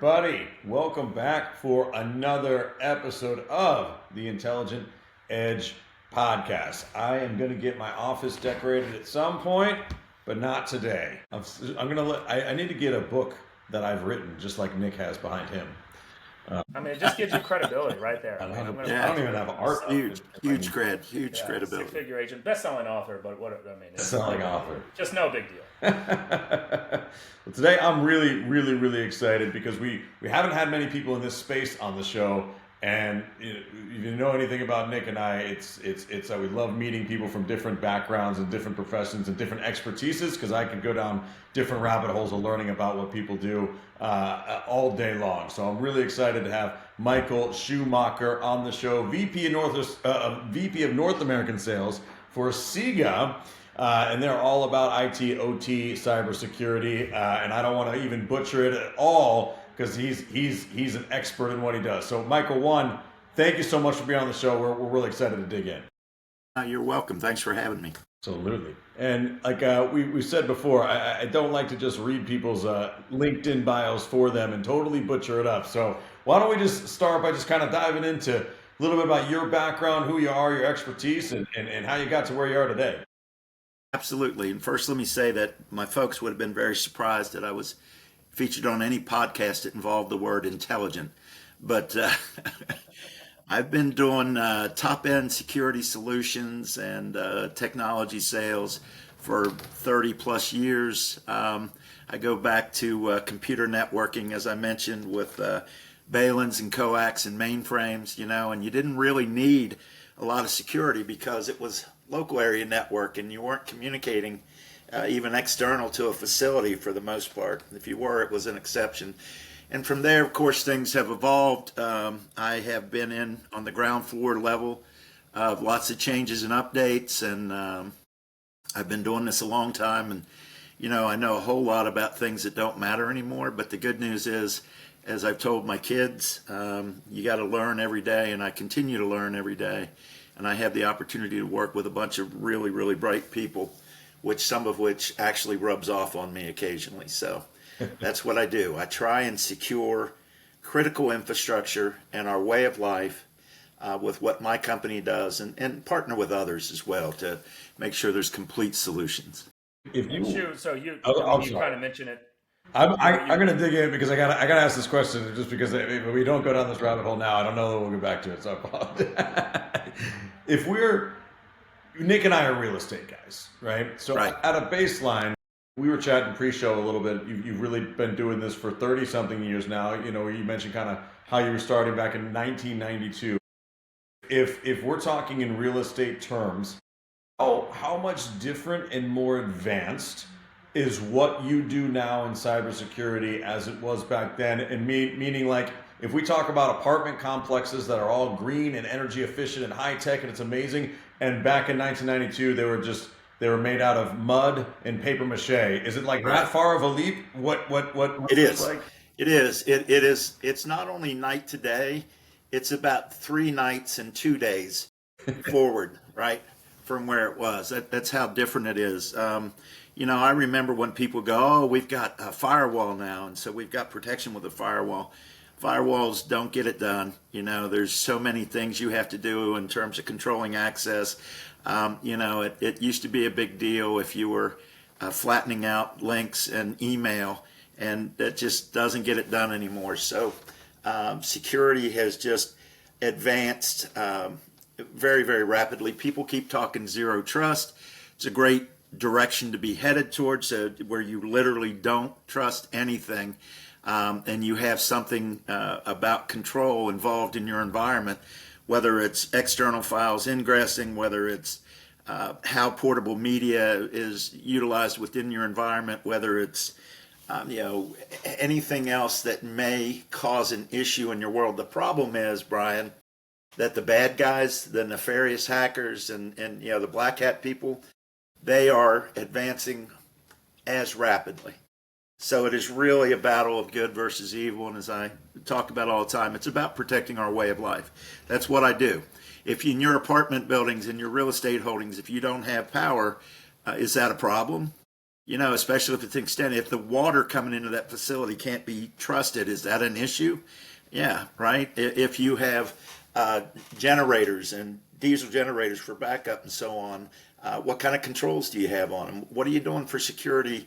everybody. Welcome back for another episode of the Intelligent Edge podcast. I am going to get my office decorated at some point, but not today. I need to get a book that I've written, just like Nick has behind him. I mean, it just gives you credibility right there. I don't even have art. Huge credibility. Six-figure agent, best-selling author, but Best-selling author. Just no big deal. Well, today I'm really excited because we haven't had many people in this space on the show, and if you know anything about Nick and I, it's we love meeting people from different backgrounds and different professions and different expertises, because I could go down different rabbit holes of learning about what people do all day long. So I'm really excited to have Michael Schumacher on the show, VP of North American Sales for Siga. And they're all about IT, OT, cybersecurity, and I don't want to even butcher it at all because he's an expert in what he does. So, Michael, one, thank you so much for being on the show. We're really excited to dig in. You're welcome. Thanks for having me. Absolutely. And like we said before, I don't like to just read people's LinkedIn bios for them and totally butcher it up. So why don't we just start by just kind of diving into a little bit about your background, who you are, your expertise, and how you got to where you are today. Absolutely. And first, let me say that my folks would have been very surprised that I was featured on any podcast that involved the word intelligent. But I've been doing top-end security solutions and technology sales for 30 plus years. I go back to computer networking, as I mentioned, with Balins and coax and mainframes, and you didn't really need a lot of security because it was local area network and you weren't communicating even external to a facility for the most part. If you were, it was an exception. And from there, of course, things have evolved. I have been in on the ground floor level of lots of changes and updates, and I've been doing this a long time, and I know a whole lot about things that don't matter anymore. But the good news is, as I've told my kids, you got to learn every day, and I continue to learn every day. And I have the opportunity to work with a bunch of really bright people, some of which actually rubs off on me occasionally. So that's what I do. I try and secure critical infrastructure and our way of life with what my company does, and partner with others as well to make sure there's complete solutions. You kind of mentioned it. I'm going to dig in because I got to ask this question, just because if we don't go down this rabbit hole now, I don't know that we'll get back to it. So I apologize. Nick and I are real estate guys, right? So right. At a baseline, we were chatting pre-show a little bit. You've really been doing this for 30 something years now. You mentioned kind of how you were starting back in 1992. If we're talking in real estate terms, how much different and more advanced is what you do now in cybersecurity as it was back then? And meaning, like, if we talk about apartment complexes that are all green and energy efficient and high tech and it's amazing, and back in 1992 they were made out of mud and paper mache. Is it like that far of a leap? What it is like? It is. It's not only night to day. It's about 3 nights and 2 days forward, right, from where it was. That's how different it is. I remember when people go, "Oh, we've got a firewall now, and so we've got protection with a firewall." Firewalls don't get it done. There's so many things you have to do in terms of controlling access. It used to be a big deal if you were flattening out links and email, and that just doesn't get it done anymore. So security has just advanced very rapidly. People keep talking zero trust. It's a great direction to be headed towards, where you literally don't trust anything. And you have something about control involved in your environment, whether it's external files ingressing, whether it's how portable media is utilized within your environment, whether it's anything else that may cause an issue in your world. The problem is, Brian, that the bad guys, the nefarious hackers, and the black hat people, they are advancing as rapidly. So it is really a battle of good versus evil, and as I talk about all the time, it's about protecting our way of life. That's what I do. If in your apartment buildings, in your real estate holdings, if you don't have power, is that a problem? especially if it's extended, if the water coming into that facility can't be trusted, is that an issue? Yeah, right. If you have generators and diesel generators for backup and so on, what kind of controls do you have on them? What are you doing for security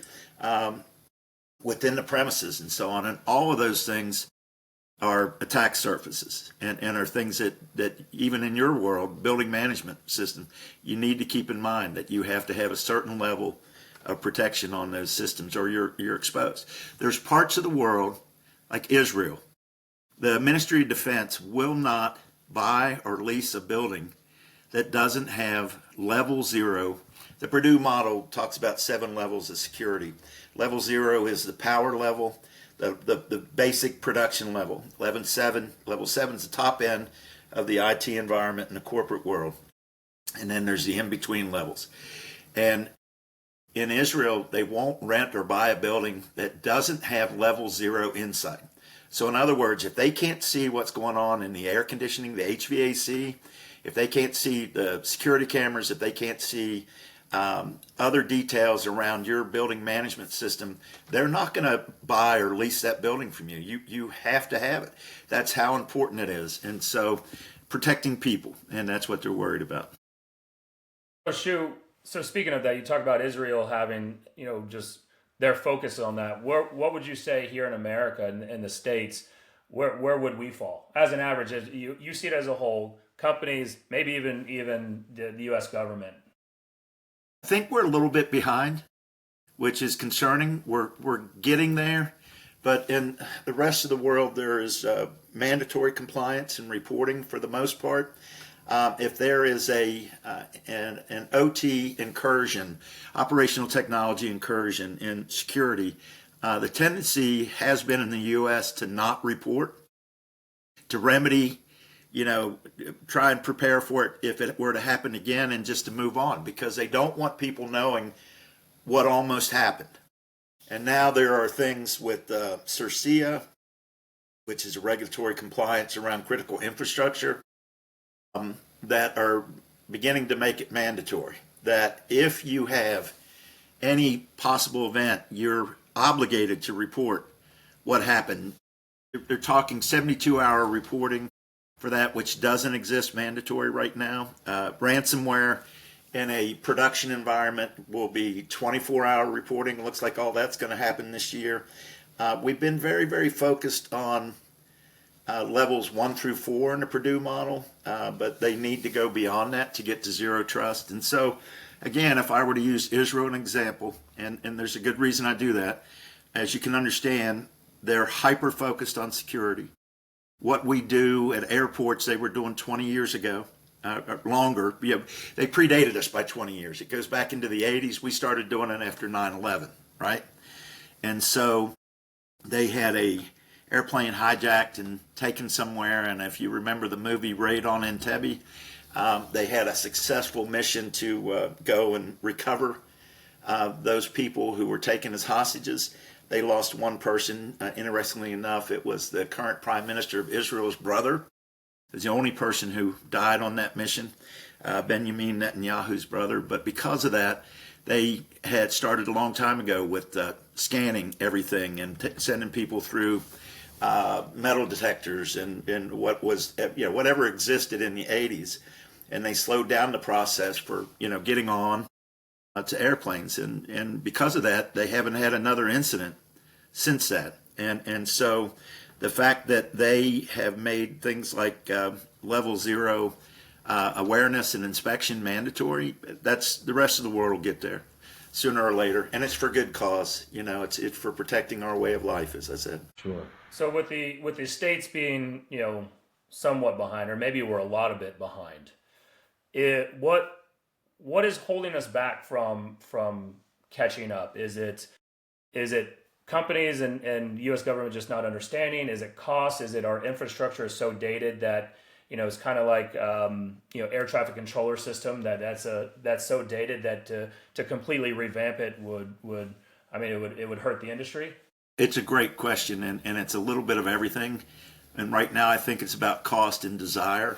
within the premises and so on? And all of those things are attack surfaces and are things that even in your world, building management system, you need to keep in mind that you have to have a certain level of protection on those systems or you're exposed. There's parts of the world, like Israel, the Ministry of Defense will not buy or lease a building that doesn't have level 0. The Purdue model talks about 7 levels of security. Level 0 is the power level, the basic production level. Level 7 is the top end of the IT environment in the corporate world. And then there's the in-between levels. And in Israel, they won't rent or buy a building that doesn't have level 0 inside. So in other words, if they can't see what's going on in the air conditioning, the HVAC, if they can't see the security cameras, if they can't see other details around your building management system, they're not going to buy or lease that building from you. You have to have it. That's how important it is. And so protecting people, and that's what they're worried about. So speaking of that, you talk about Israel having, just their focus on that. What would you say here in America and in the States, where would we fall? As an average, as you see it as a whole, companies, maybe even the U.S. government. I think we're a little bit behind, which is concerning. We're getting there, but in the rest of the world, there is mandatory compliance and reporting for the most part. If there is an OT incursion, operational technology incursion in security, the tendency has been in the U.S. to not report, to remedy, try and prepare for it if it were to happen again and just to move on, because they don't want people knowing what almost happened. And now there are things with Siga, which is a regulatory compliance around critical infrastructure, that are beginning to make it mandatory that if you have any possible event, you're obligated to report what happened. They're talking 72-hour reporting for that, which doesn't exist mandatory right now. Ransomware in a production environment will be 24-hour reporting. It looks like all that's going to happen this year. We've been very, very focused on levels 1 through 4 in the Purdue model, but they need to go beyond that to get to zero trust. And so, again, if I were to use Israel as an example, and there's a good reason I do that, as you can understand, they're hyper-focused on security. What we do at airports, they were doing 20 years ago, or longer. They predated us by 20 years. It goes back into the 80s. We started doing it after 9/11, right? And so they had a airplane hijacked and taken somewhere, and if you remember the movie Raid on Entebbe, they had a successful mission to go and recover those people who were taken as hostages. They lost one person. Interestingly enough, it was the current Prime Minister of Israel's brother. It was the only person who died on that mission, Benjamin Netanyahu's brother. But because of that, they had started a long time ago with scanning everything and sending people through metal detectors and what was, whatever existed in the 80s. And they slowed down the process for, getting on to airplanes. And because of that, they haven't had another incident since that. And so the fact that they have made things like level 0 awareness and inspection mandatory, that's the rest of the world will get there sooner or later. And it's for good cause. It's for protecting our way of life, as I said. Sure. So with the states being, somewhat behind, or maybe we're a lot of bit behind, what is holding us back from catching up? Is it companies and U.S. government just not understanding? Is it cost? Is it our infrastructure is so dated that it's kind of like air traffic controller system that's so dated that to completely revamp it would hurt the industry? It's a great question, and it's a little bit of everything. And right now, I think it's about cost and desire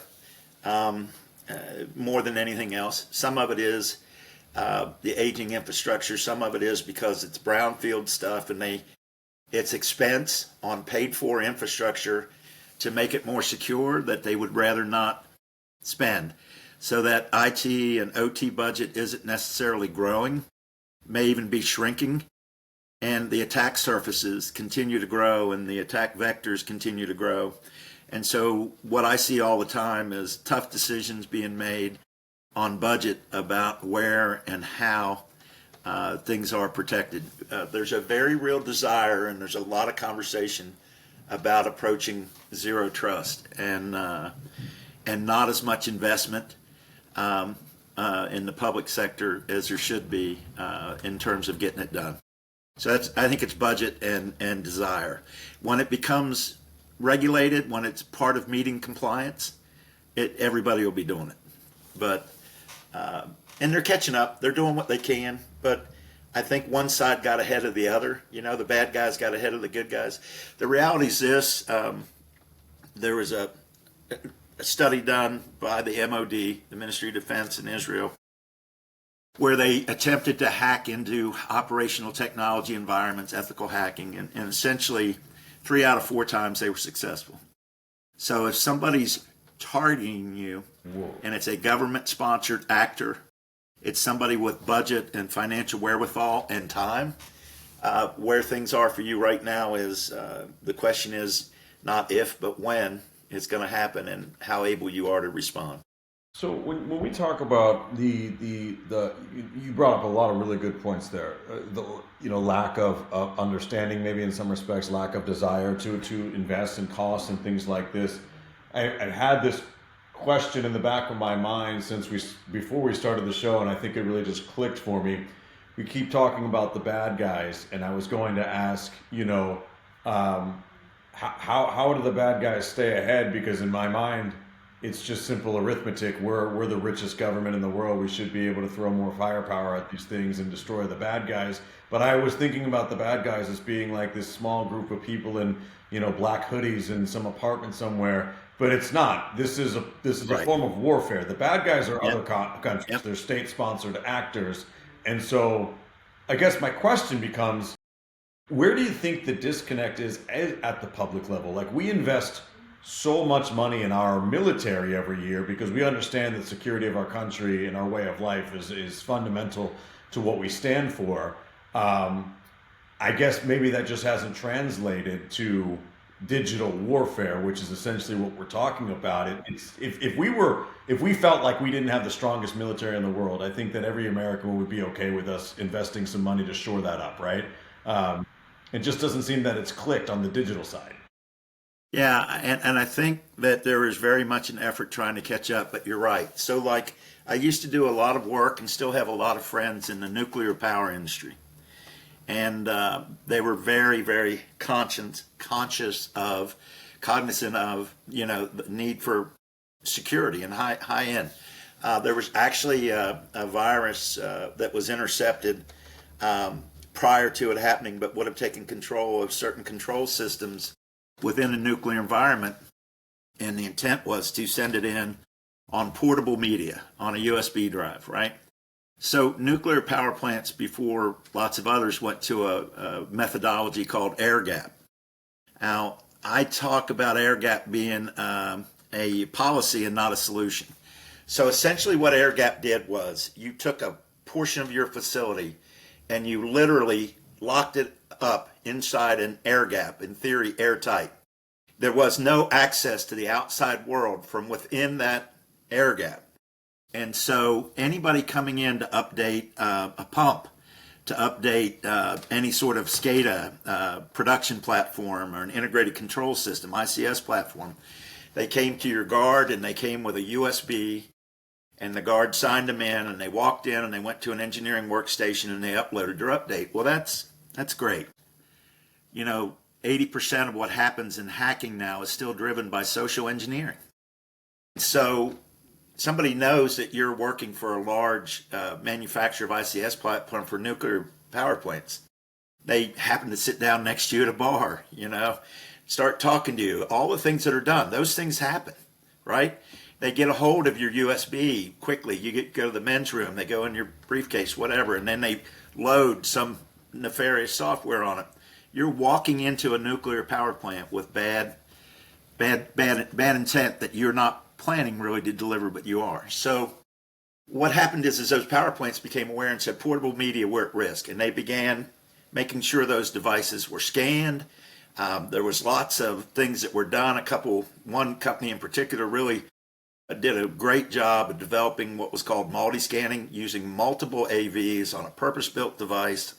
more than anything else. Some of it is the aging infrastructure. Some of it is because it's brownfield stuff, and it's expense on paid for infrastructure to make it more secure that they would rather not spend. So that IT and OT budget isn't necessarily growing, may even be shrinking, and the attack surfaces continue to grow and the attack vectors continue to grow. And so what I see all the time is tough decisions being made on budget about where and how things are protected. There's a very real desire, and there's a lot of conversation about approaching zero trust, and not as much investment in the public sector as there should be in terms of getting it done. So I think it's budget and desire. When it becomes regulated, when it's part of meeting compliance, everybody will be doing it. But and they're catching up. They're doing what they can. But I think one side got ahead of the other. The bad guys got ahead of the good guys. The reality is this: there was a study done by the MOD, the Ministry of Defense in Israel, where they attempted to hack into operational technology environments, ethical hacking, and essentially 3 out of 4 times they were successful. So if somebody's targeting you, and it's a government-sponsored actor, it's somebody with budget and financial wherewithal and time, where things are for you right now is, the question is not if, but when it's going to happen and how able you are to respond. So when we talk about the you brought up a lot of really good points there. The lack of understanding, maybe in some respects, lack of desire to invest in costs and things like this. I've had this question in the back of my mind before we started the show, and I think it really just clicked for me. We keep talking about the bad guys, and I was going to ask, how do the bad guys stay ahead? Because in my mind, it's just simple arithmetic. We're the richest government in the world. We should be able to throw more firepower at these things and destroy the bad guys. But I was thinking about the bad guys as being like this small group of people in, black hoodies in some apartment somewhere. But it's not. This is a Right. form of warfare. The bad guys are Yep. other countries. Yep. They're state-sponsored actors. And so I guess my question becomes, where do you think the disconnect is at the public level? Like, we invest so much money in our military every year because we understand that security of our country and our way of life is fundamental to what we stand for. I guess maybe that just hasn't translated to digital warfare, which is essentially what we're talking about. If we felt like we didn't have the strongest military in the world, I think that every American would be okay with us investing some money to shore that up, right? It just doesn't seem that it's clicked on the digital side. Yeah, and I think that there is very much an effort trying to catch up, but you're right. So, like, I used to do a lot of work and still have a lot of friends in the nuclear power industry. And they were very, very cognizant of, the need for security and high end. There was actually a virus that was intercepted prior to it happening, but would have taken control of certain control systems within a nuclear environment, and the intent was to send it in on portable media on a USB drive, right? So nuclear power plants, before lots of others, went to a methodology called air gap. Now, I talk about air gap being a policy and not a solution. So essentially what air gap did was you took a portion of your facility and you literally locked it up inside an air gap, in theory airtight. There was no access to the outside world from within that air gap. And so anybody coming in to update a pump, to update any sort of SCADA production platform or an integrated control system, ICS platform, they came to your guard and they came with a USB, and the guard signed them in, and they walked in and they went to an engineering workstation and they uploaded their update. Well, that's great. 80% of what happens in hacking now is still driven by social engineering. So somebody knows that you're working for a large manufacturer of ICS platform for nuclear power plants. They happen to sit down next to you at a bar, start talking to you. All the things that are done, those things happen, right? they get a hold of your USB quickly. Go to the men's room, they go in your briefcase, whatever, and then they load some nefarious software on it. You're walking into a nuclear power plant with bad intent that you're not planning really to deliver, but you are. So what happened is those power plants became aware and said portable media were at risk, and they began making sure those devices were scanned. There was lots of things that were done. One company in particular really did a great job of developing what was called multi-scanning, using multiple AVs on a purpose-built device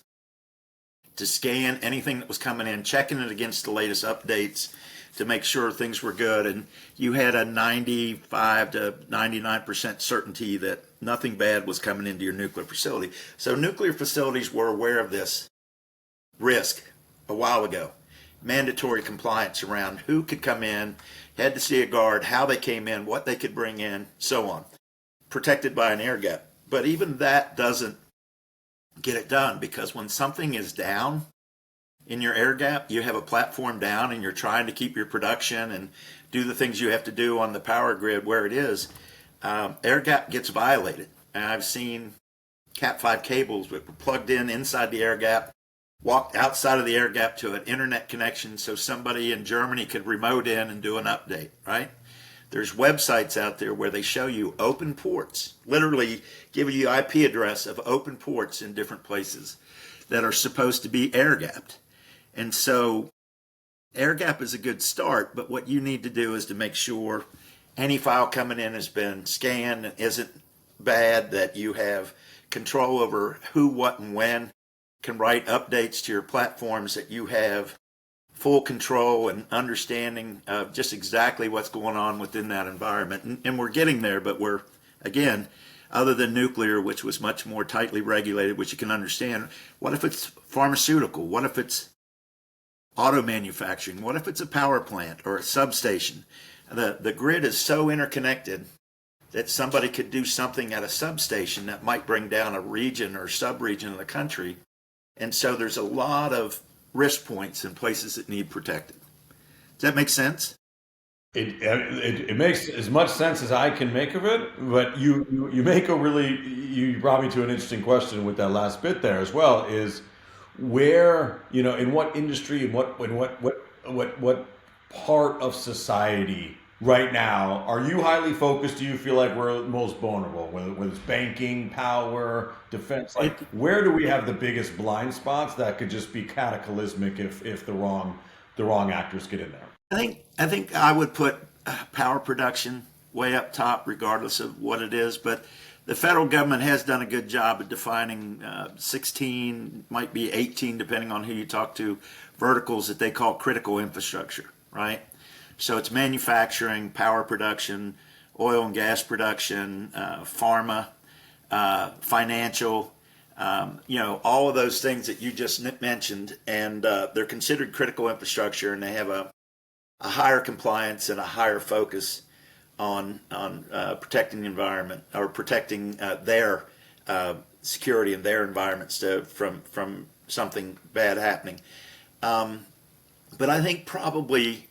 to scan anything that was coming in, checking it against the latest updates to make sure things were good. And you had a 95 to 99% certainty that nothing bad was coming into your nuclear facility. So nuclear facilities were aware of this risk a while ago. Mandatory compliance around who could come in, had to see a guard, how they came in, what they could bring in, so on. Protected by an air gap. But even that doesn't get it done, because when something is down in your air gap, you have a platform down and you're trying to keep your production and do the things you have to do on the power grid where it is, air gap gets violated. And I've seen Cat5 cables that were plugged in inside the air gap, walked outside of the air gap to an internet connection so somebody in Germany could remote in and do an update, right? There's websites out there where they show you open ports, literally giving you IP address of open ports in different places that are supposed to be air gapped. And so air gap is a good start, but what you need to do is to make sure any file coming in has been scanned and isn't bad, that you have control over who, what, and when can write updates to your platforms, that you have full control and understanding of just exactly what's going on within that environment. And we're getting there, but we're, again, other than nuclear, which was much more tightly regulated, which you can understand, what if it's pharmaceutical? What if it's auto manufacturing? What if it's a power plant or a substation? The grid is so interconnected that somebody could do something at a substation that might bring down a region or sub-region of the country. And so there's a lot of risk points in places that need protected. Does that make sense? It makes as much sense as I can make of it, but you brought me to an interesting question with that last bit there as well, is where, in what industry and what part of society right now are you highly focused? Do you feel like we're most vulnerable, whether it's banking, power, defense? Like, where do we have the biggest blind spots that could just be cataclysmic if the wrong actors get in there? I think I would put power production way up top, regardless of what it is. But the federal government has done a good job of defining 16, might be 18, depending on who you talk to, verticals that they call critical infrastructure, right? So it's manufacturing, power production, oil and gas production, pharma, financial, all of those things that you just mentioned, and they're considered critical infrastructure, and they have a higher compliance and a higher focus on protecting the environment, or protecting their security and their environments from something bad happening. But I think probably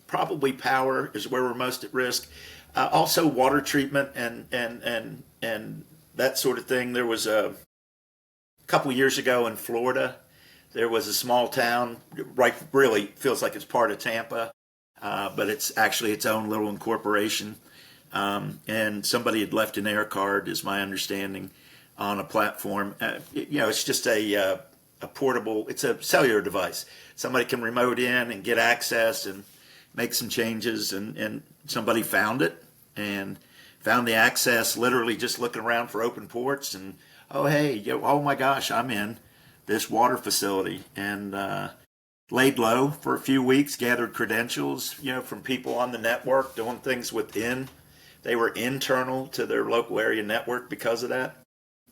power is where we're most at risk. Also water treatment and that sort of thing. There was a couple years ago in Florida, there was a small town, right, really feels like it's part of Tampa, but it's actually its own little incorporation. And somebody had left an air card, is my understanding, on a platform. It's just a portable, it's a cellular device. Somebody can remote in and get access and make some changes, and somebody found it and found the access literally just looking around for open ports, and oh my gosh, I'm in this water facility, and laid low for a few weeks, gathered credentials, from people on the network doing things within. They were internal to their local area network because of that,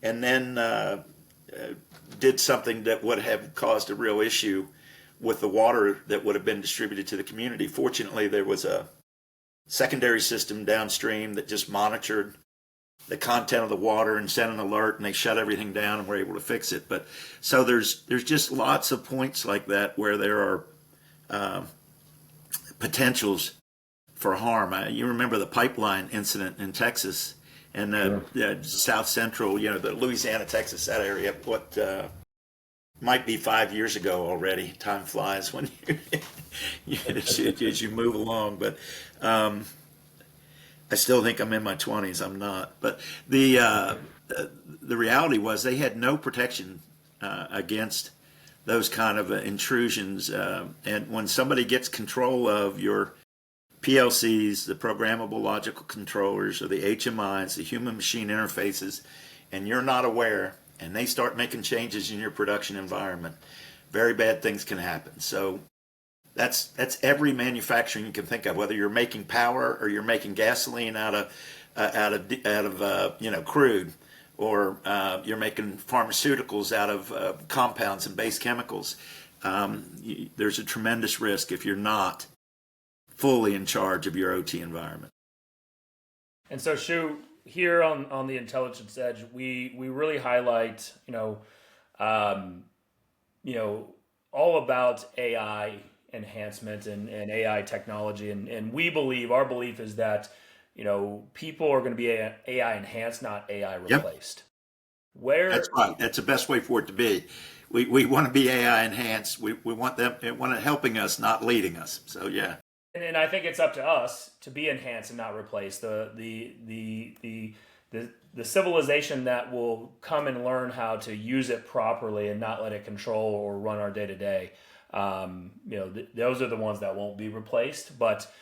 and then did something that would have caused a real issue with the water that would have been distributed to the community. Fortunately, there was a secondary system downstream that just monitored the content of the water and sent an alert, and they shut everything down and were able to fix it. But so there's just lots of points like that where there are potentials for harm. You remember the pipeline incident in Texas and the South Central, the Louisiana, Texas, that area. What might be 5 years ago already. Time flies when as you move along. But I still think I'm in my 20s. I'm not. But the reality was they had no protection against those kind of intrusions. And when somebody gets control of your PLCs, the programmable logical controllers, or the HMIs, the human machine interfaces, and you're not aware, and they start making changes in your production environment, very bad things can happen. So that's every manufacturing you can think of, whether you're making power or you're making gasoline out of crude, or you're making pharmaceuticals out of compounds and base chemicals. There's a tremendous risk if you're not fully in charge of your OT environment. And so, Shu, here on the Intelligence Edge, we really highlight, all about AI enhancement and AI technology, and our belief is that people are going to be AI enhanced, not AI replaced. Yep. That's right. That's the best way for it to be. We want to be AI enhanced. We want it helping us, not leading us. So yeah. And I think it's up to us to be enhanced and not replaced. The civilization that will come and learn how to use it properly and not let it control or run our day to day. Those are the ones that won't be replaced. But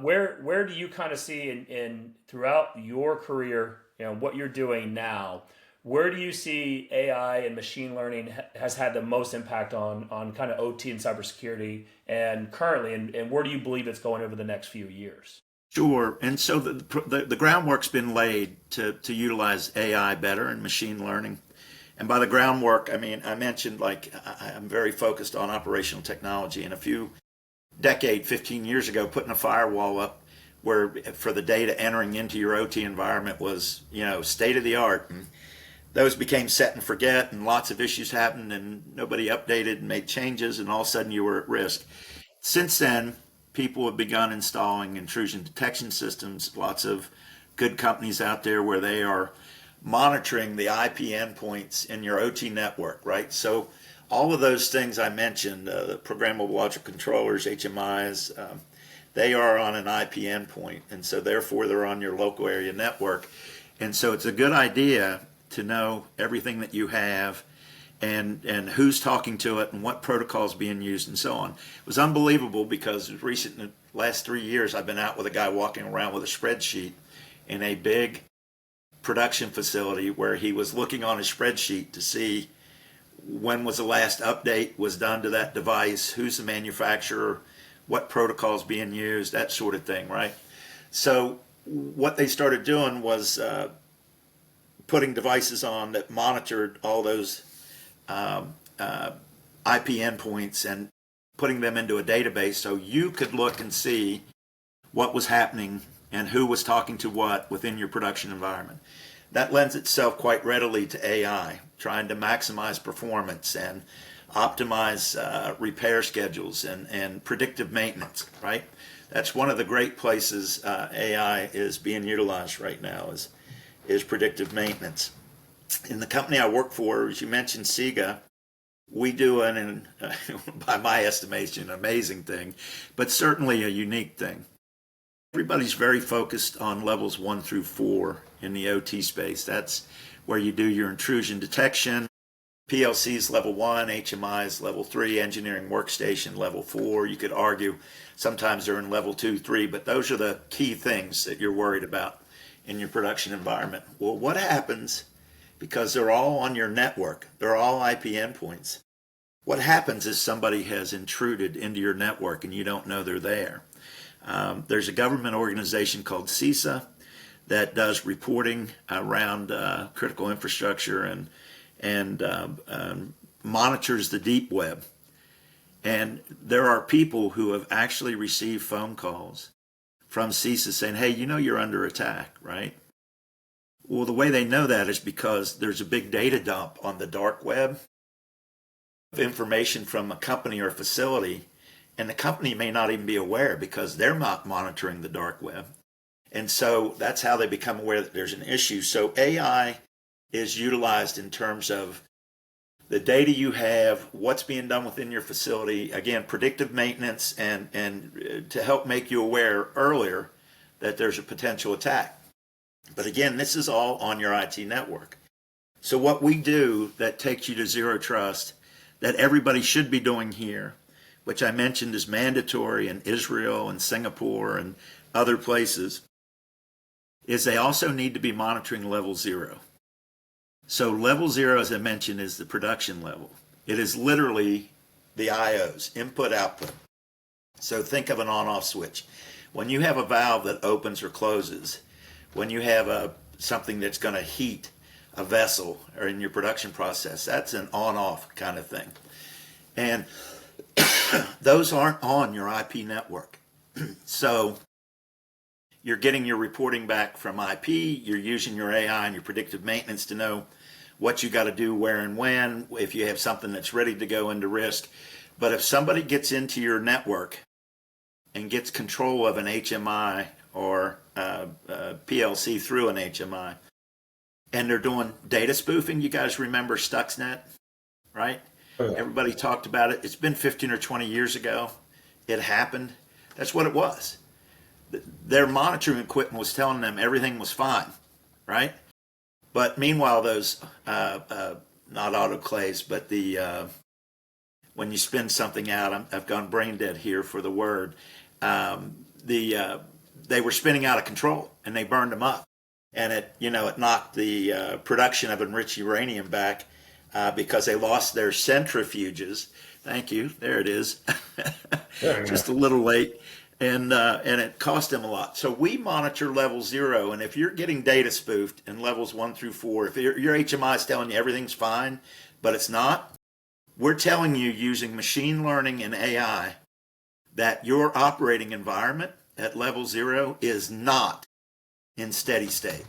where do you kind of see in throughout your career, what you're doing now? Where do you see AI and machine learning has had the most impact on kind of OT and cybersecurity and currently, and where do you believe it's going over the next few years? Sure. And so the groundwork's been laid to utilize AI better and machine learning. And by the groundwork, I mean, I mentioned I'm very focused on operational technology. And 15 years ago, putting a firewall up where for the data entering into your OT environment was, state of the art. And those became set and forget, and lots of issues happened, and nobody updated and made changes, and all of a sudden you were at risk. Since then, people have begun installing intrusion detection systems. Lots of good companies out there where they are monitoring the IP endpoints in your OT network, right? So all of those things I mentioned, the programmable logic controllers, HMIs, they are on an IP endpoint, and so therefore they're on your local area network. And so it's a good idea to know everything that you have and who's talking to it and what protocols being used and so on. It was unbelievable because in the last 3 years I've been out with a guy walking around with a spreadsheet in a big production facility where he was looking on his spreadsheet to see when was the last update was done to that device, who's the manufacturer, what protocols being used, that sort of thing, right? So what they started doing was putting devices on that monitored all those IP endpoints and putting them into a database so you could look and see what was happening and who was talking to what within your production environment. That lends itself quite readily to AI, trying to maximize performance and optimize repair schedules and predictive maintenance, right? That's one of the great places AI is being utilized right now is predictive maintenance. In the company I work for, as you mentioned, Siga, we do by my estimation, an amazing thing, but certainly a unique thing. Everybody's very focused on levels 1 through 4 in the OT space. That's where you do your intrusion detection. PLC's level 1, HMI's level 3, engineering workstation level 4. You could argue sometimes they're in level 2, 3, but those are the key things that you're worried about in your production environment. Well, what happens, because they're all on your network, they're all IP endpoints, what happens is somebody has intruded into your network and you don't know they're there. There's a government organization called CISA that does reporting around critical infrastructure and monitors the deep web. And there are people who have actually received phone calls from CISA saying, hey, you're under attack, right? Well, the way they know that is because there's a big data dump on the dark web of information from a company or facility, And the company may not even be aware because they're not monitoring the dark web. And so that's how they become aware that there's an issue. So AI is utilized in terms of the data you have, what's being done within your facility, again, predictive maintenance, and to help make you aware earlier that there's a potential attack. But again, this is all on your IT network. So what we do that takes you to zero trust, that everybody should be doing here, which I mentioned is mandatory in Israel and Singapore and other places, is they also need to be monitoring level 0. So level 0, as I mentioned, is the production level. It is literally the IOs, input, output. So think of an on-off switch. When you have a valve that opens or closes, when you have something that's going to heat a vessel or in your production process, that's an on-off kind of thing. And those aren't on your IP network. So you're getting your reporting back from IP, you're using your AI and your predictive maintenance to know what you got to do, where and when, if you have something that's ready to go into risk. But if somebody gets into your network and gets control of an HMI or PLC through an HMI, and they're doing data spoofing, you guys remember Stuxnet, right? Oh, yeah. Everybody talked about it. It's been 15 or 20 years ago. It happened. That's what it was. Their monitoring equipment was telling them everything was fine, right? But meanwhile, those, not autoclaves, but when you spin something out, I've gone brain dead here for the word, they were spinning out of control and they burned them up. And it knocked the production of enriched uranium back because they lost their centrifuges. Thank you. There it is. Just a little late. And it cost them a lot. So we monitor level 0. And if you're getting data spoofed in levels 1 through 4, if your HMI is telling you everything's fine, but it's not, we're telling you using machine learning and AI that your operating environment at level 0 is not in steady state.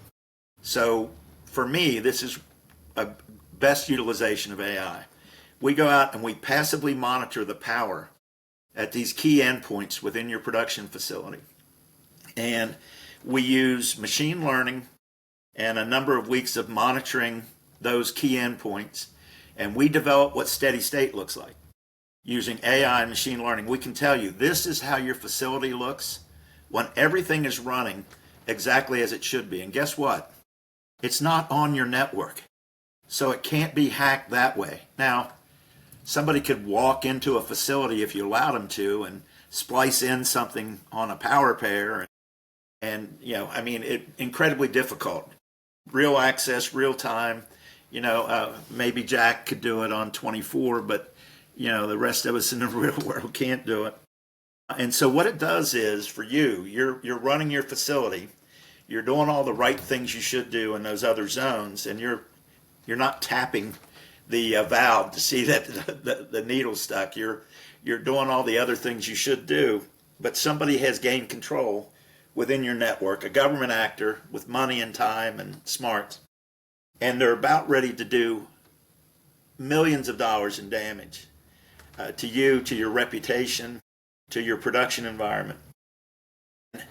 So for me, this is a best utilization of AI. We go out and we passively monitor the power at these key endpoints within your production facility. And we use machine learning and a number of weeks of monitoring those key endpoints. And we develop what steady state looks like. Using AI and machine learning, we can tell you this is how your facility looks when everything is running exactly as it should be. And guess what? It's not on your network. So it can't be hacked that way. Now, somebody could walk into a facility if you allowed them to and splice in something on a power pair. And incredibly difficult. Real access, real time. Maybe Jack could do it on 24, but, the rest of us in the real world can't do it. And so what it does is for you, you're running your facility. You're doing all the right things you should do in those other zones, and you're not tapping the valve to see that the needle's stuck. You're doing all the other things you should do, but somebody has gained control within your network, a government actor with money and time and smarts, and they're about ready to do millions of dollars in damage to you, to your reputation, to your production environment.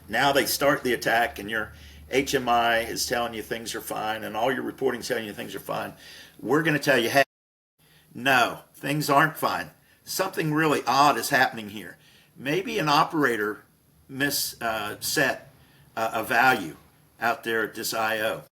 Now they start the attack and your HMI is telling you things are fine and all your reporting is telling you things are fine. We're going to tell you, hey, no, things aren't fine. Something really odd is happening here. Maybe an operator set a value out there at this IO.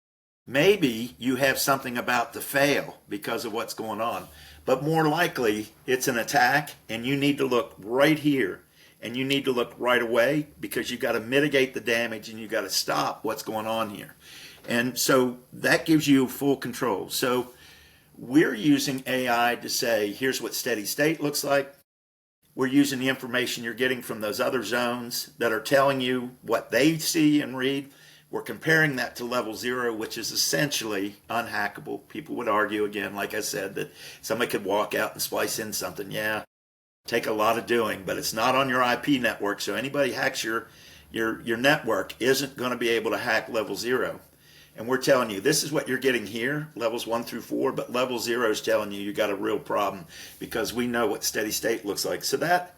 Maybe you have something about to fail because of what's going on. But more likely, it's an attack, and you need to look right here, and you need to look right away because you've got to mitigate the damage, and you've got to stop what's going on here. And so that gives you full control. So we're using AI to say, here's what steady state looks like. We're using the information you're getting from those other zones that are telling you what they see and read. We're comparing that to level 0, which is essentially unhackable. People would argue again, like I said, that somebody could walk out and splice in something. Yeah, take a lot of doing, but it's not on your IP network. So anybody hacks your network isn't going to be able to hack level 0. And we're telling you, this is what you're getting here, levels 1 through 4, but level 0 is telling you got a real problem because we know what steady state looks like. So that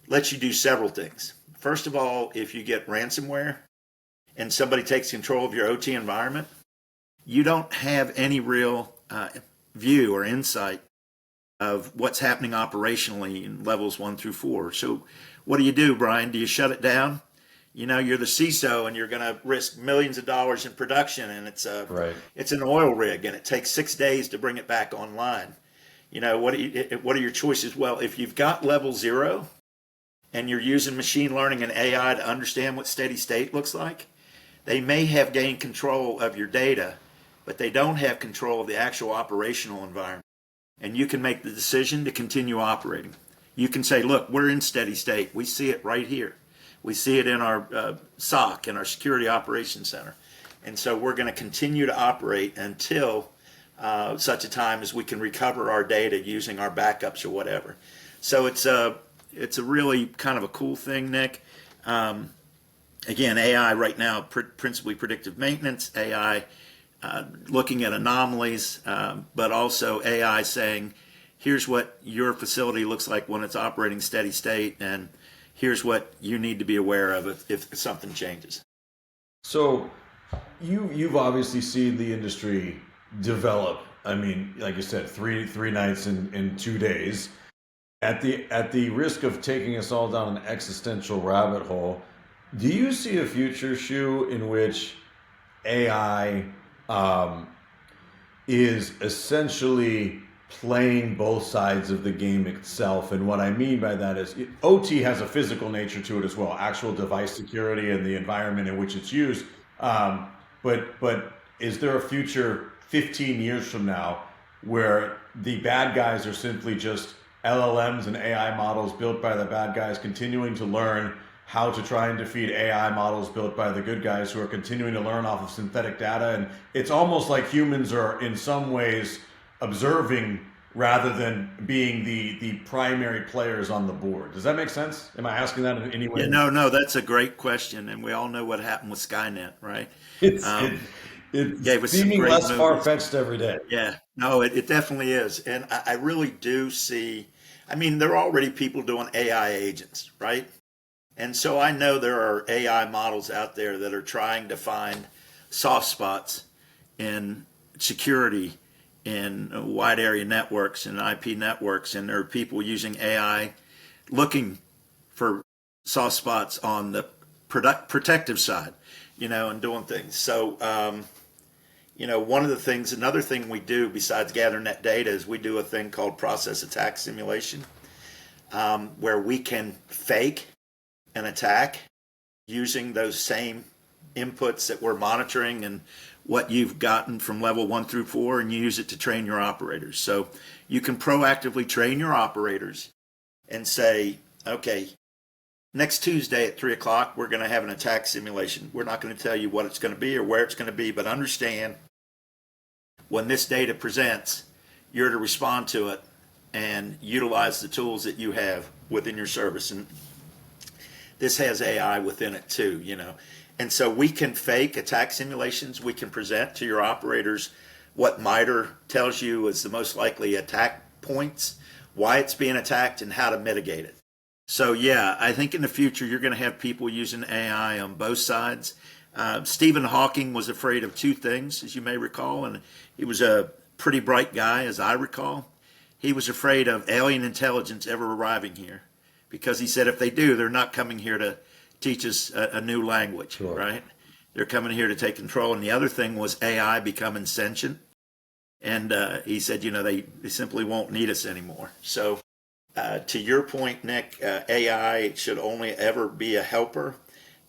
lets you do several things. First of all, if you get ransomware and somebody takes control of your OT environment, you don't have any real view or insight of what's happening operationally in levels 1 through 4. So what do, Brian? Do you shut it down? You know, you're the CISO and you're going to risk millions of dollars in production, and it's an oil rig and it takes 6 days to bring it back online. You know, what are your choices? Well, if you've got level 0 and you're using machine learning and AI to understand what steady state looks like, they may have gained control of your data, but they don't have control of the actual operational environment. And you can make the decision to continue operating. You can say, look, we're in steady state. We see it right here. We see it in our SOC, in our Security Operations Center. And so we're going to continue to operate until such a time as we can recover our data using our backups or whatever. So it's a really kind of a cool thing, Nick. Again, AI right now, principally predictive maintenance, AI looking at anomalies, but also AI saying, here's what your facility looks like when it's operating steady state, and here's what you need to be aware of if something changes. So you've obviously seen the industry develop. I mean, like you said, three nights in 2 days. At the risk of taking us all down an existential rabbit hole, do you see a future, Shu, in which AI is essentially playing both sides of the game itself? And what I mean by that is OT has a physical nature to it as well, actual device security and the environment in which it's used. But is there a future 15 years from now where the bad guys are simply just LLMs and AI models built by the bad guys continuing to learn how to try and defeat AI models built by the good guys who are continuing to learn off of synthetic data? And it's almost like humans are in some ways observing rather than being the primary players on the board. Does that make sense? Am I asking that in any way? Yeah, no, that's a great question. And we all know what happened with Skynet, right? It's seeming less far-fetched every day. Yeah, no, it definitely is. And I really do see, I mean, there are already people doing AI agents, right? And so I know there are AI models out there that are trying to find soft spots in security, in wide area networks and IP networks. And there are people using AI looking for soft spots on the protective side, you know, and doing things. So, you know, another thing we do besides gathering that data is we do a thing called process attack simulation, where we can fake an attack using those same inputs that we're monitoring and what you've gotten from level 1 through 4, and you use it to train your operators. So you can proactively train your operators and say, okay, next Tuesday at 3 o'clock, we're going to have an attack simulation. We're not going to tell you what it's going to be or where it's going to be, but understand when this data presents, you're to respond to it and utilize the tools that you have within your service. And this has AI within it too, you know. And so we can fake attack simulations. We can present to your operators what MITRE tells you is the most likely attack points, why it's being attacked, and how to mitigate it. So yeah, I think in the future you're going to have people using AI on both sides. Stephen Hawking was afraid of two things, as you may recall, and he was a pretty bright guy, as I recall. He was afraid of alien intelligence ever arriving here, because he said if they do, they're not coming here to teach us a new language, sure, right? They're coming here to take control. And the other thing was AI becoming sentient. And he said, you know, they simply won't need us anymore. So to your point, Nick, AI should only ever be a helper.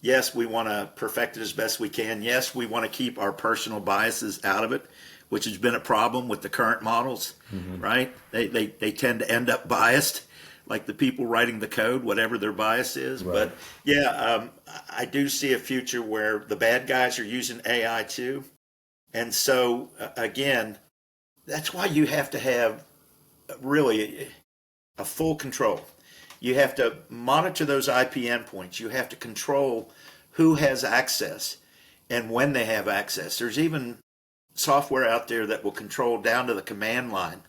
Yes, we want to perfect it as best we can. Yes, we want to keep our personal biases out of it, which has been a problem with the current models, right? They tend to end up biased, like the people writing the code, whatever their bias is. Right. But yeah, I do see a future where the bad guys are using AI too. And so again, that's why you have to have really a full control. You have to monitor those IP endpoints. You have to control who has access and when they have access. There's even software out there that will control down to the command line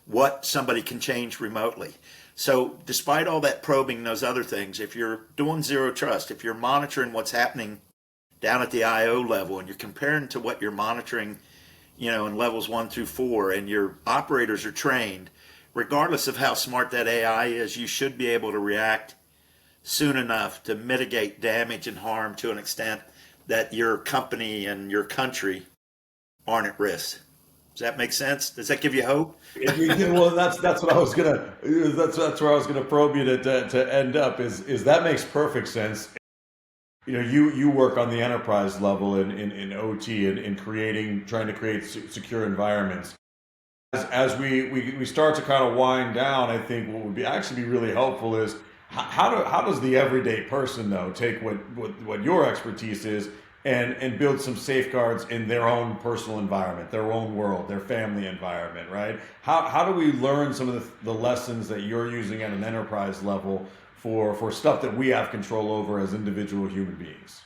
what somebody can change remotely. So despite all that probing and those other things, if you're doing zero trust, if you're monitoring what's happening down at the IO level and you're comparing to what you're monitoring, in levels 1 through 4, and your operators are trained, regardless of how smart that AI is, you should be able to react soon enough to mitigate damage and harm to an extent that your company and your country aren't at risk. Does that make sense? Does that give you hope? Well, that's what I was gonna. That's where I was gonna probe you to end up. Is that makes perfect sense. You work on the enterprise level in OT and in trying to create secure environments. As we start to kind of wind down, I think what would be actually be really helpful is how does the everyday person though take what your expertise is and build some safeguards in their own personal environment, their own world, their family environment, right? How do we learn some of the lessons that you're using at an enterprise level for stuff that we have control over as individual human beings?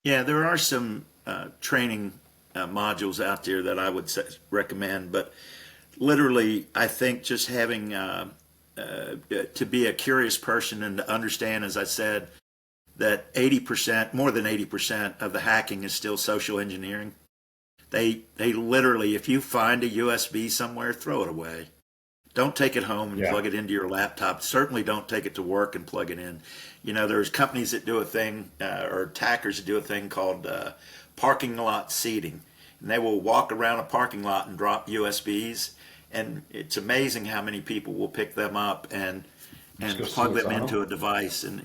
Yeah, there are some training modules out there that I would recommend, but literally, I think just having to be a curious person and to understand, as I said, that 80%, more than 80% of the hacking is still social engineering. They literally, if you find a USB somewhere, throw it away. Don't take it home and plug it into your laptop. Certainly don't take it to work and plug it in. There's companies that do a thing, or attackers that do a thing called parking lot seeding. And they will walk around a parking lot and drop USBs. And it's amazing how many people will pick them up and plug them into a device. And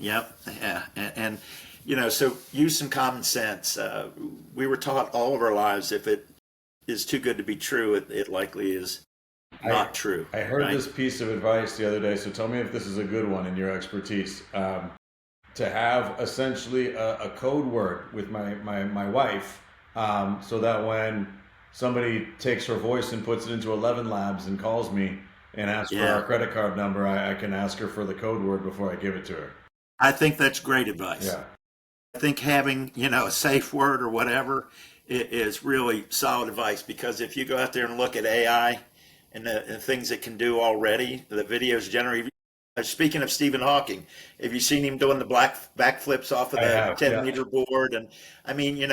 so use some common sense. We were taught all of our lives, if it is too good to be true, it likely is not true. I heard this piece of advice the other day, so tell me if this is a good one in your expertise. To have essentially a code word with my wife, so that when somebody takes her voice and puts it into 11 Labs and calls me and asks for our credit card number, I can ask her for the code word before I give it to her. I think that's great advice. Yeah. I think having, a safe word or whatever is really solid advice, because if you go out there and look at AI and the things it can do already, the videos generate. Speaking of Stephen Hawking, have you seen him doing the backflips off of the 10-meter board? And I mean,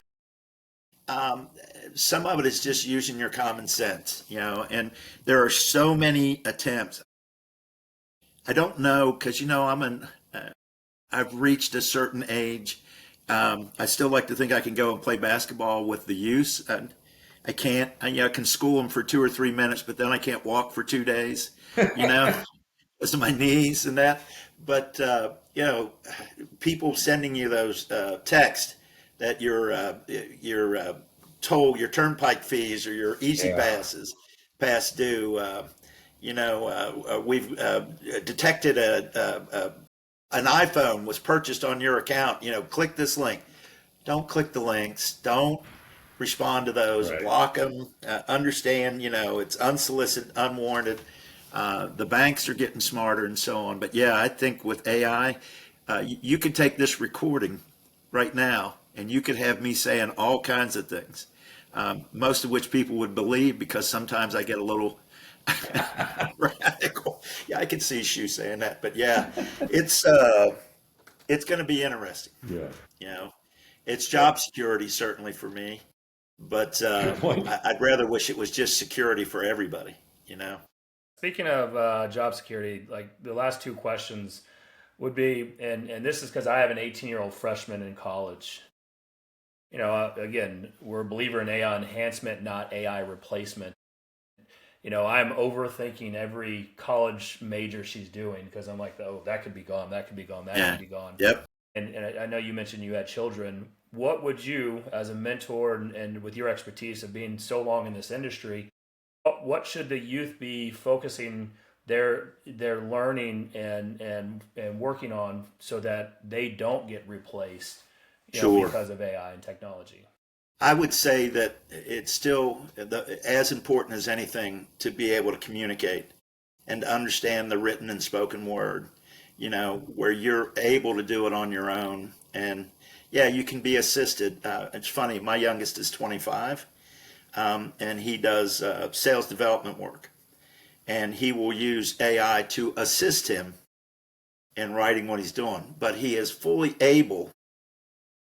some of it is just using your common sense, and there are so many attempts. I don't know, because, I've reached a certain age. I still like to think I can go and play basketball with the youth. I can't. I can school them for 2 or 3 minutes, but then I can't walk for 2 days, because of my knees and that. But, people sending you those texts that you're told your turnpike fees or your easy passes past due. We've detected an iPhone was purchased on your account. Click this link. Don't click the links. Don't respond to those. Right. Block them. Understand, it's unsolicited, unwarranted. The banks are getting smarter and so on. But yeah, I think with AI, you could take this recording right now and you could have me saying all kinds of things, most of which people would believe, because sometimes I get a little radical. Yeah, I can see Shu saying that, but yeah, it's going to be interesting. Yeah. It's job security certainly for me, but I'd rather wish it was just security for everybody. Speaking of job security, like the last two questions would be, and this is because I have an 18-year-old freshman in college. Again, we're a believer in AI enhancement, not AI replacement. I'm overthinking every college major she's doing, because I'm like, oh, that could be gone, that could be gone, that could be gone. Yep. And I know you mentioned you had children. What would you, as a mentor and with your expertise of being so long in this industry, what should the youth be focusing their learning and working on so that they don't get replaced because of AI and technology? I would say that it's still as important as anything to be able to communicate and to understand the written and spoken word, where you're able to do it on your own. And yeah, you can be assisted. It's funny, my youngest is 25, and he does sales development work. and he will use AI to assist him in writing what he's doing. But he is fully able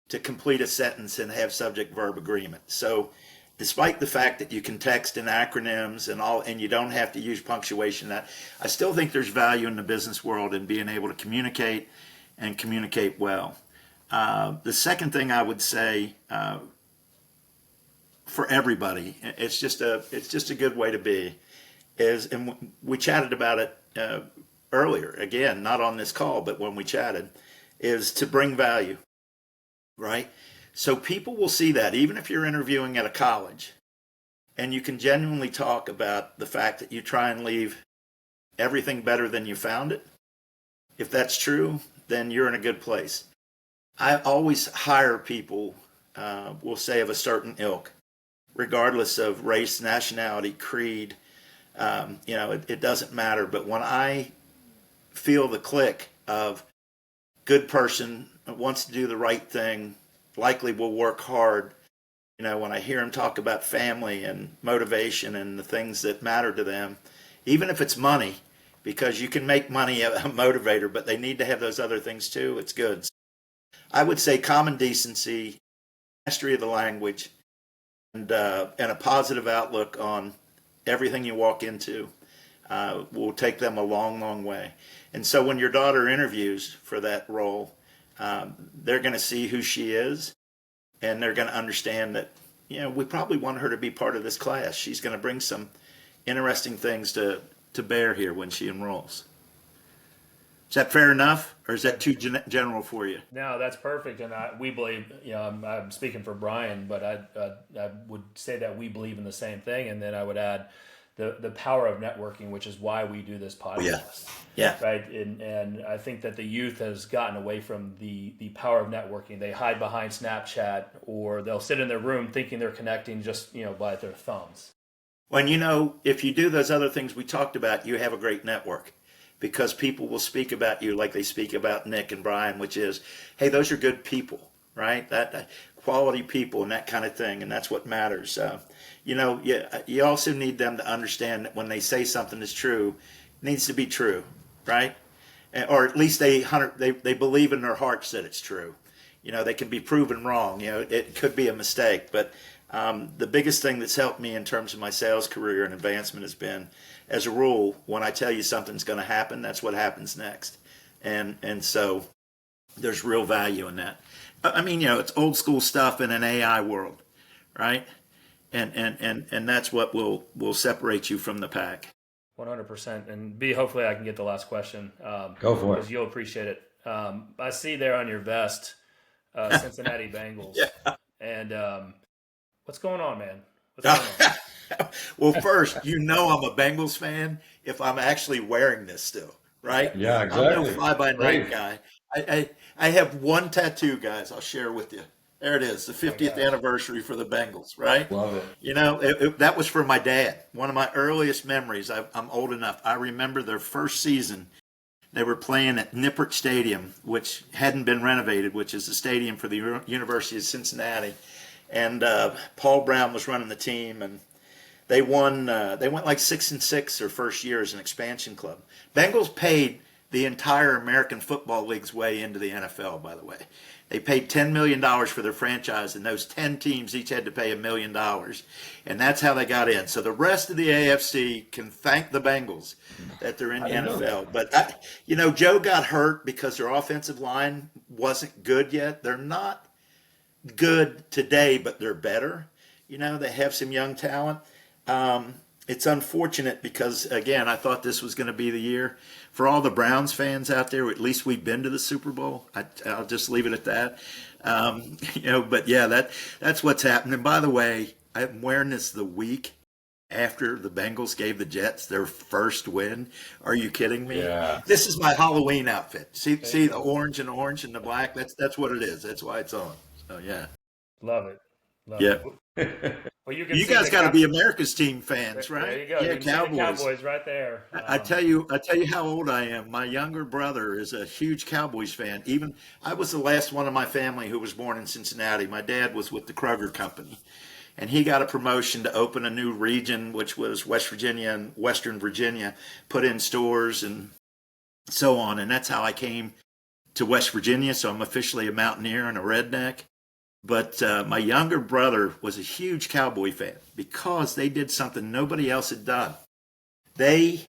to complete a sentence and have subject-verb agreement. So despite the fact that you can text in acronyms and all, and you don't have to use punctuation, that I still think there's value in the business world in being able to communicate and communicate well. The second thing I would say for everybody, it's just a good way to be, is, and we chatted about it earlier, again, not on this call, but when we chatted, is to bring value, right? So people will see that even if you're interviewing at a college, and you can genuinely talk about the fact that you try and leave everything better than you found it. If that's true, then you're in a good place. I always hire people, we'll say of a certain ilk, regardless of race, nationality, creed. It doesn't matter. But when I feel the click of good person, wants to do the right thing, likely will work hard, when I hear him talk about family and motivation and the things that matter to them, even if it's money, because you can make money a motivator, but they need to have those other things too. It's good. I would say common decency, mastery of the language, and a positive outlook on everything you walk into will take them a long, long way. And so when your daughter interviews for that role, they're going to see who she is, and they're going to understand that, we probably want her to be part of this class. She's going to bring some interesting things to bear here when she enrolls. Is that fair enough, or is that too general for you? No, that's perfect. And we believe, I'm speaking for Brian, but I would say that we believe in the same thing. And then I would add the power of networking, which is why we do this podcast. Yeah. Right. And I think that the youth has gotten away from the power of networking. They hide behind Snapchat, or they'll sit in their room thinking they're connecting just, by their thumbs. When, if you do those other things we talked about, you have a great network, because people will speak about you like they speak about Nick and Brian, which is, hey, those are good people, right? That quality people and that kind of thing. And that's what matters. You also need them to understand that when they say something is true, it needs to be true, right? Or at least they believe in their hearts that it's true. They can be proven wrong. It could be a mistake. But the biggest thing that's helped me in terms of my sales career and advancement has been, as a rule, when I tell you something's going to happen, that's what happens next. And so there's real value in that. I mean, it's old school stuff in an AI world, right? And that's what will separate you from the pack. 100%. And B, hopefully I can get the last question. Go for it. Because you'll appreciate it. I see there on your vest, Cincinnati Bengals. Yeah. And what's going on, man? What's going on? Well, first, I'm a Bengals fan if I'm actually wearing this still, right? Yeah, exactly. I'm no fly-by-night guy. I have one tattoo, guys, I'll share with you. There it is, the 50th anniversary for the Bengals, right? Love it. That was for my dad. One of my earliest memories. I'm old enough. I remember their first season. They were playing at Nippert Stadium, which hadn't been renovated, which is the stadium for the University of Cincinnati. And Paul Brown was running the team, and they won. They went like 6-6 their first year as an expansion club. Bengals paid the entire American Football League's way into the NFL, by the way. They paid $10 million for their franchise, and those 10 teams each had to pay $1 million. And that's how they got in. So the rest of the AFC can thank the Bengals that they're in the NFL. But, Joe got hurt because their offensive line wasn't good yet. They're not good today, but they're better. They have some young talent. It's unfortunate because, again, I thought this was going to be the year. For all the Browns fans out there, at least we've been to the Super Bowl. I'll just leave it at that. But yeah, that's what's happened. And by the way, I'm wearing this the week after the Bengals gave the Jets their first win. Are you kidding me? Yeah. This is my Halloween outfit. See the orange and the black? That's what it is. That's why it's on. So yeah. Love it. Yeah. Well, you guys got to be America's team fans, right? There you go. Yeah, You can see the Cowboys right there. I tell you how old I am. My younger brother is a huge Cowboys fan. I was the last one of my family who was born in Cincinnati. My dad was with the Kroger Company, and he got a promotion to open a new region, which was West Virginia and Western Virginia, put in stores and so on. And that's how I came to West Virginia. So I'm officially a mountaineer and a redneck. But my younger brother was a huge cowboy fan because they did something nobody else had done. They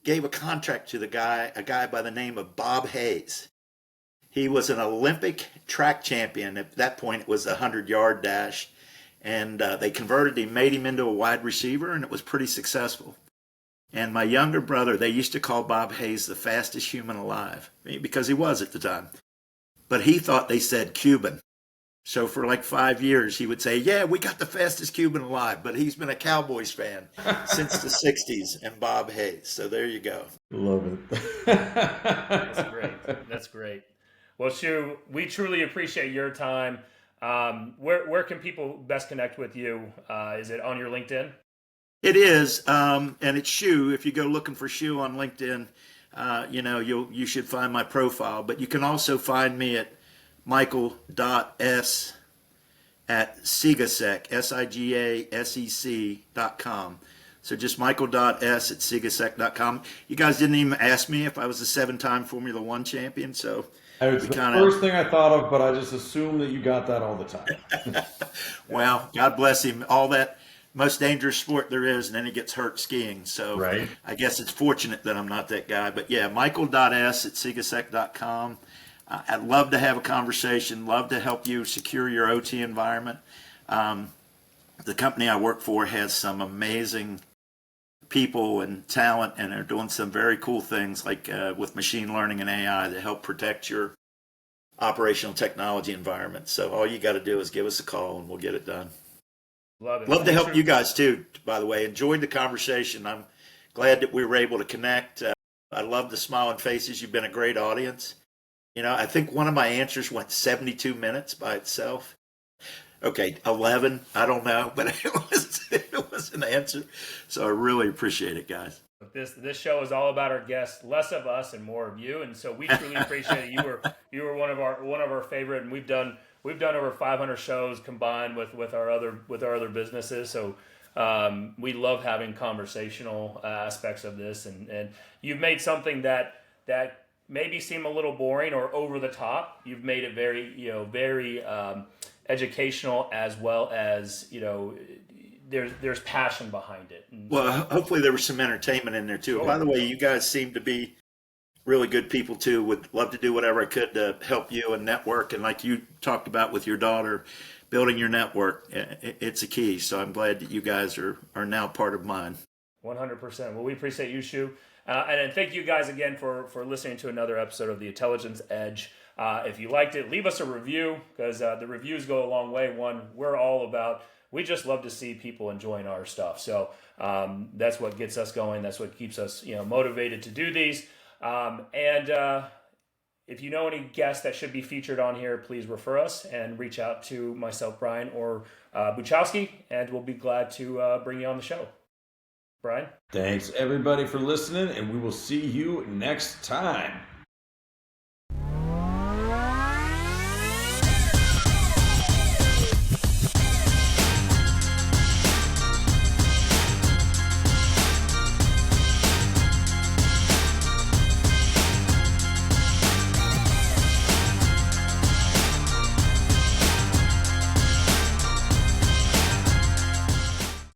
gave a contract to a guy by the name of Bob Hayes. He was an Olympic track champion. At that point, it was a 100-yard dash. And they converted him, made him into a wide receiver, and it was pretty successful. And my younger brother, they used to call Bob Hayes the fastest human alive, because he was at the time. But he thought they said Cuban. So for like 5 years, he would say, yeah, we got the fastest Cuban alive. But he's been a Cowboys fan since the 60s, and Bob Hayes. So there you go. Love it. That's great. That's great. Well, Shu, we truly appreciate your time. Where can people best connect with you? Is it on your LinkedIn? It is, and it's Shu. If you go looking for Shu on LinkedIn, you should find my profile. But you can also find me at michael.s at sigasec, sigasec.com. So just michael.s at sigasec.com. You guys didn't even ask me if I was a 7-time Formula One champion, so It was the first thing I thought of, but I just assumed that you got that all the time. Well, God bless him. All that most dangerous sport there is, and then he gets hurt skiing. So right. I guess it's fortunate that I'm not that guy. But yeah, michael.s at sigasec.com. I'd love to have a conversation, love to help you secure your OT environment. The company I work for has some amazing people and talent, and are doing some very cool things like with machine learning and AI to help protect your operational technology environment. So all you got to do is give us a call and we'll get it done. Love it. Love to help you guys too, by the way. Enjoyed the conversation. I'm glad that we were able to connect. I love the smiling faces. You've been a great audience. I think one of my answers went 72 minutes by itself. Okay, 11, I don't know, but it was an answer. So I really appreciate it, guys. This show is all about our guests, less of us and more of you, and so we truly appreciate it. You were one of our favorite, and we've done over 500 shows combined with our other businesses. So we love having conversational aspects of this, and you've made something that maybe seem a little boring or over the top. You've made it very educational, as well as there's passion behind it. Well, hopefully there was some entertainment in there too. Sure. By the way, you guys seem to be really good people too. Would love to do whatever I could to help you and network. And like you talked about with your daughter, building your network, it's a key. So I'm glad that you guys are now part of mine. 100%. Well, we appreciate you, Shu. And thank you guys again for listening to another episode of the Intelligence Edge. If you liked it, leave us a review, because the reviews go a long way. We just love to see people enjoying our stuff. So that's what gets us going. That's what keeps us motivated to do these. And if you know any guests that should be featured on here, please refer us and reach out to myself, Brian, or Buchowski, and we'll be glad to bring you on the show. Brian? Thanks, everybody, for listening, and we will see you next time.